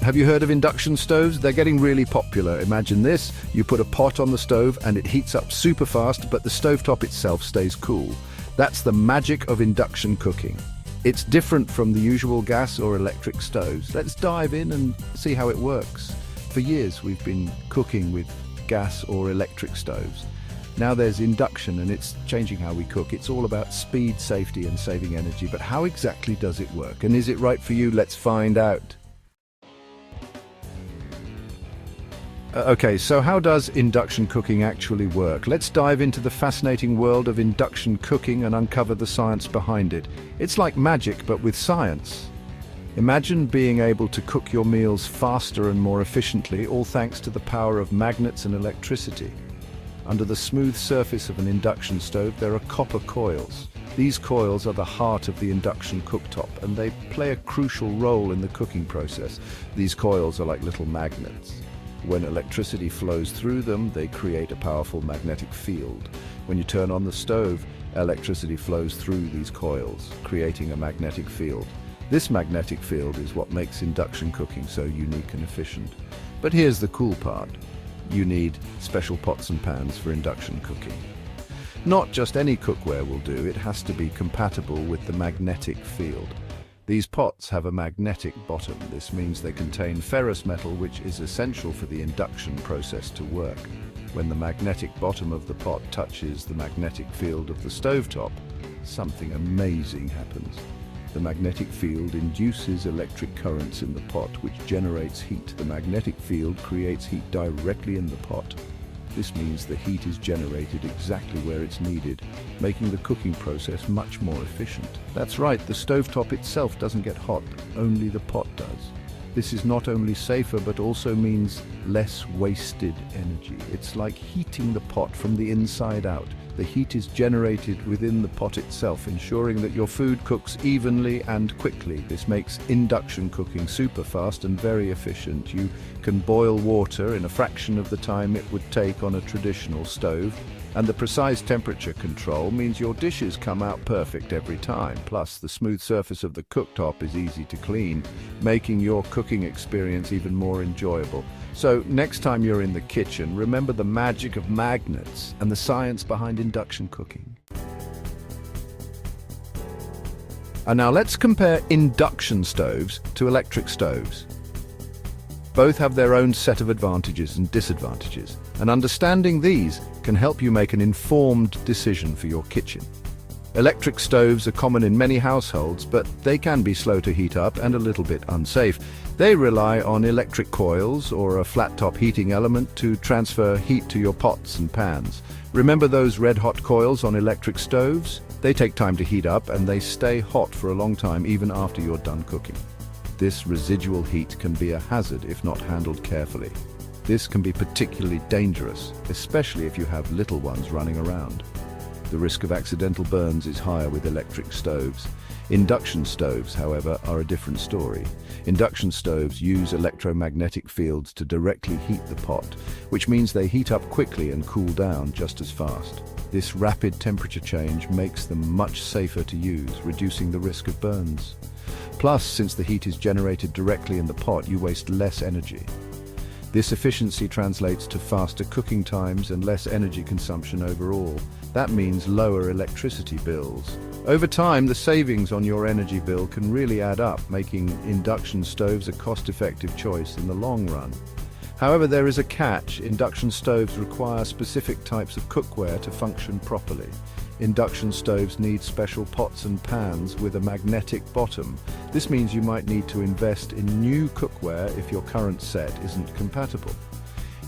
Have you heard of induction stoves? They're getting really popular. Imagine this, you put a pot on the stove and it heats up super fast, but the stovetop itself stays cool. That's the magic of induction cooking. It's different from the usual gas or electric stoves. Let's dive in and see how it works. For years we've been cooking with gas or electric stoves. Now there's induction and it's changing how we cook. It's all about speed, safety and saving energy. But how exactly does it work? And is it right for you? Let's find out. Okay, so how does induction cooking actually work? Let's dive into the fascinating world of induction cooking and uncover the science behind it. It's like magic, but with science. Imagine being able to cook your meals faster and more efficiently, all thanks to the power of magnets and electricity. Under the smooth surface of an induction stove, there are copper coils. These coils are the heart of the induction cooktop, and they play a crucial role in the cooking process. These coils are like little magnets. When electricity flows through them, they create a powerful magnetic field. When you turn on the stove, electricity flows through these coils, creating a magnetic field. This magnetic field is what makes induction cooking so unique and efficient. But here's the cool part. You need special pots and pans for induction cooking. Not just any cookware will do, it has to be compatible with the magnetic field. These pots have a magnetic bottom. This means they contain ferrous metal, which is essential for the induction process to work. When the magnetic bottom of the pot touches the magnetic field of the stovetop, something amazing happens. The magnetic field induces electric currents in the pot, which generates heat. The magnetic field creates heat directly in the pot. This means the heat is generated exactly where it's needed, making the cooking process much more efficient. That's right, the stovetop itself doesn't get hot, only the pot does. This is not only safer, but also means less wasted energy. It's like heating the pot from the inside out. The heat is generated within the pot itself, ensuring that your food cooks evenly and quickly. This makes induction cooking super fast and very efficient. You can boil water in a fraction of the time it would take on a traditional stove, and the precise temperature control means your dishes come out perfect every time. Plus, the smooth surface of the cooktop is easy to clean, making your cooking experience even more enjoyable. So, next time you're in the kitchen, remember the magic of magnets and the science behind induction cooking. And now let's compare induction stoves to electric stoves. Both have their own set of advantages and disadvantages, and understanding these can help you make an informed decision for your kitchen. Electric stoves are common in many households, but they can be slow to heat up and a little bit unsafe. They rely on electric coils or a flat-top heating element to transfer heat to your pots and pans. Remember those red-hot coils on electric stoves? They take time to heat up and they stay hot for a long time even after you're done cooking. This residual heat can be a hazard if not handled carefully. This can be particularly dangerous, especially if you have little ones running around. The risk of accidental burns is higher with electric stoves. Induction stoves, however, are a different story. Induction stoves use electromagnetic fields to directly heat the pot, which means they heat up quickly and cool down just as fast. This rapid temperature change makes them much safer to use, reducing the risk of burns. Plus, since the heat is generated directly in the pot, you waste less energy. This efficiency translates to faster cooking times and less energy consumption overall. That means lower electricity bills. Over time, the savings on your energy bill can really add up, making induction stoves a cost-effective choice in the long run. However, there is a catch. Induction stoves require specific types of cookware to function properly. Induction stoves need special pots and pans with a magnetic bottom. This means you might need to invest in new cookware if your current set isn't compatible.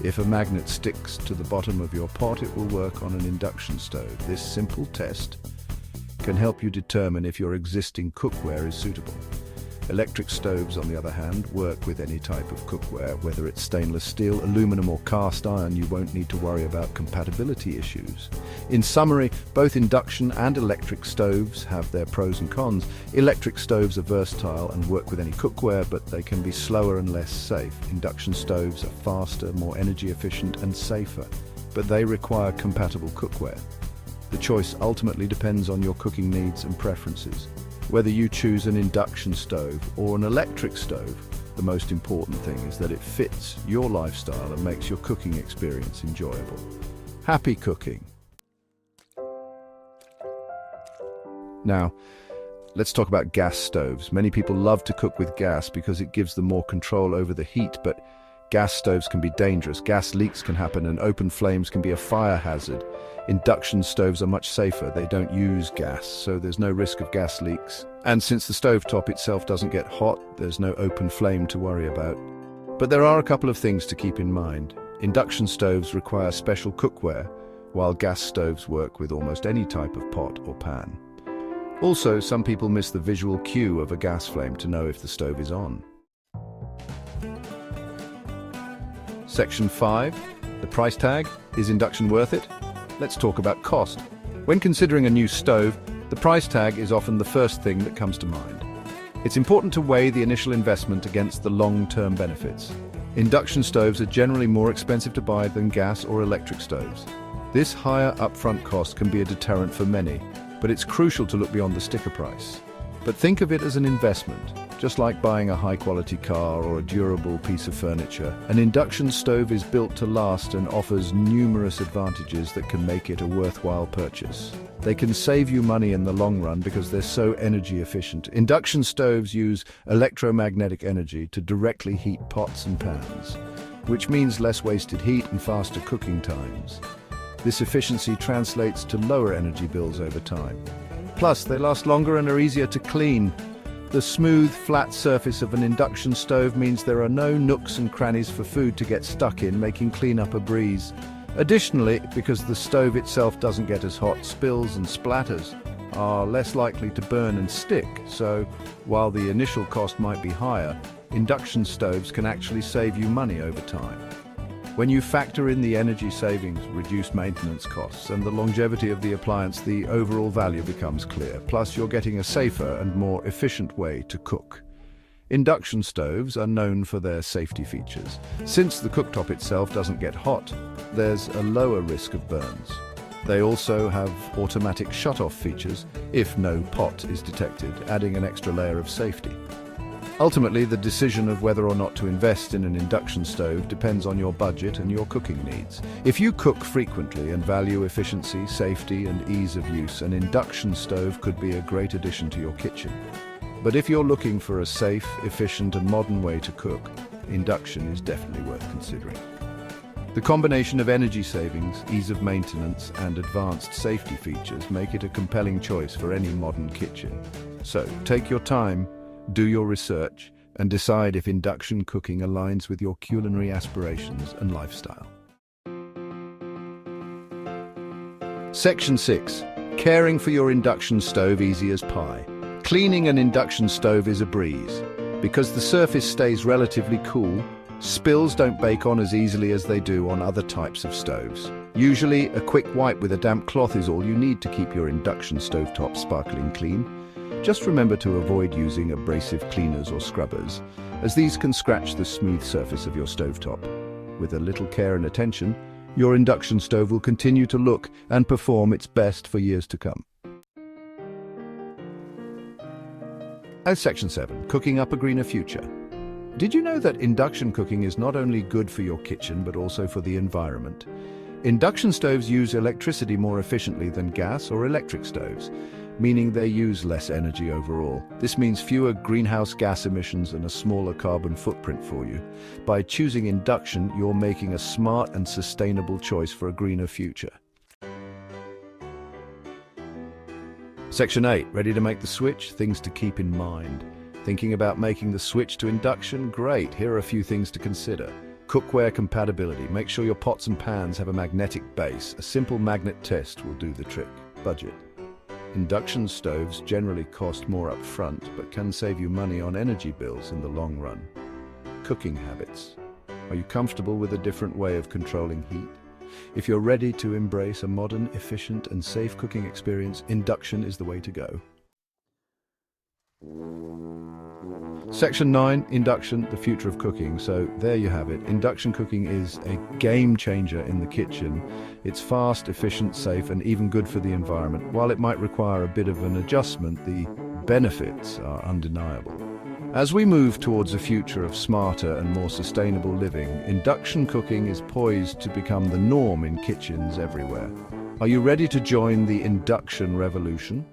If a magnet sticks to the bottom of your pot, it will work on an induction stove. This simple test can help you determine if your existing cookware is suitable. Electric stoves, on the other hand, work with any type of cookware, whether it's stainless steel, aluminum or cast iron. You won't need to worry about compatibility issues. In summary, both induction and electric stoves have their pros and cons. Electric stoves are versatile and work with any cookware, but they can be slower and less safe. Induction stoves are faster, more energy efficient and safer, but they require compatible cookware. The choice ultimately depends on your cooking needs and preferences. Whether you choose an induction stove or an electric stove, The most important thing is that it fits your lifestyle and makes your cooking experience enjoyable. Happy cooking! Now, let's talk about gas stoves. Many people love to cook with gas because it gives them more control over the heat, but gas stoves can be dangerous. Gas leaks can happen and open flames can be a fire hazard. Induction stoves are much safer. They don't use gas, so there's no risk of gas leaks. And since the stovetop itself doesn't get hot, there's no open flame to worry about. But there are a couple of things to keep in mind. Induction stoves require special cookware, while gas stoves work with almost any type of pot or pan. Also, some people miss the visual cue of a gas flame to know if the stove is on. Section 5. The price tag. Is induction worth it? Let's talk about cost. When considering a new stove, the price tag is often the first thing that comes to mind. It's important to weigh the initial investment against the long-term benefits. Induction stoves are generally more expensive to buy than gas or electric stoves. This higher upfront cost can be a deterrent for many, but it's crucial to look beyond the sticker price. But think of it as an investment. Just like buying a high-quality car or a durable piece of furniture, an induction stove is built to last and offers numerous advantages that can make it a worthwhile purchase. They can save you money in the long run because they're so energy efficient. Induction stoves use electromagnetic energy to directly heat pots and pans, which means less wasted heat and faster cooking times. This efficiency translates to lower energy bills over time. Plus, they last longer and are easier to clean. The smooth, flat surface of an induction stove means there are no nooks and crannies for food to get stuck in, making cleanup a breeze. Additionally, because the stove itself doesn't get as hot, spills and splatters are less likely to burn and stick. So, while the initial cost might be higher, induction stoves can actually save you money over time. When you factor in the energy savings, reduced maintenance costs, and the longevity of the appliance, the overall value becomes clear. Plus, you're getting a safer and more efficient way to cook. Induction stoves are known for their safety features. Since the cooktop itself doesn't get hot, there's a lower risk of burns. They also have automatic shut-off features if no pot is detected, adding an extra layer of safety. Ultimately, the decision of whether or not to invest in an induction stove depends on your budget and your cooking needs. If you cook frequently and value efficiency, safety, and ease of use, an induction stove could be a great addition to your kitchen. But if you're looking for a safe, efficient, and modern way to cook, induction is definitely worth considering. The combination of energy savings, ease of maintenance, and advanced safety features make it a compelling choice for any modern kitchen. So, take your time, do your research, and decide if induction cooking aligns with your culinary aspirations and lifestyle. Section 6. Caring for your induction stove easy as pie. Cleaning an induction stove is a breeze. Because the surface stays relatively cool, spills don't bake on as easily as they do on other types of stoves. Usually, a quick wipe with a damp cloth is all you need to keep your induction stovetop sparkling clean. Just remember to avoid using abrasive cleaners or scrubbers, as these can scratch the smooth surface of your stovetop. With a little care and attention, your induction stove will continue to look and perform its best for years to come. And Section 7. Cooking up a greener future. Did you know that induction cooking is not only good for your kitchen but also for the environment? Induction stoves use electricity more efficiently than gas or electric stoves, meaning they use less energy overall. This means fewer greenhouse gas emissions and a smaller carbon footprint for you. By choosing induction, you're making a smart and sustainable choice for a greener future. Section 8. Ready to make the switch? Things to keep in mind. Thinking about making the switch to induction? Great! Here are a few things to consider. Cookware compatibility. Make sure your pots and pans have a magnetic base. A simple magnet test will do the trick. Budget. Induction stoves generally cost more up front, but can save you money on energy bills in the long run. Cooking habits. Are you comfortable with a different way of controlling heat? If you're ready to embrace a modern, efficient, and safe cooking experience, induction is the way to go. Section 9, Induction, the future of cooking. So there you have it. Induction cooking is a game changer in the kitchen. It's fast, efficient, safe, and even good for the environment. While it might require a bit of an adjustment, the benefits are undeniable. As we move towards a future of smarter and more sustainable living, induction cooking is poised to become the norm in kitchens everywhere. Are you ready to join the induction revolution?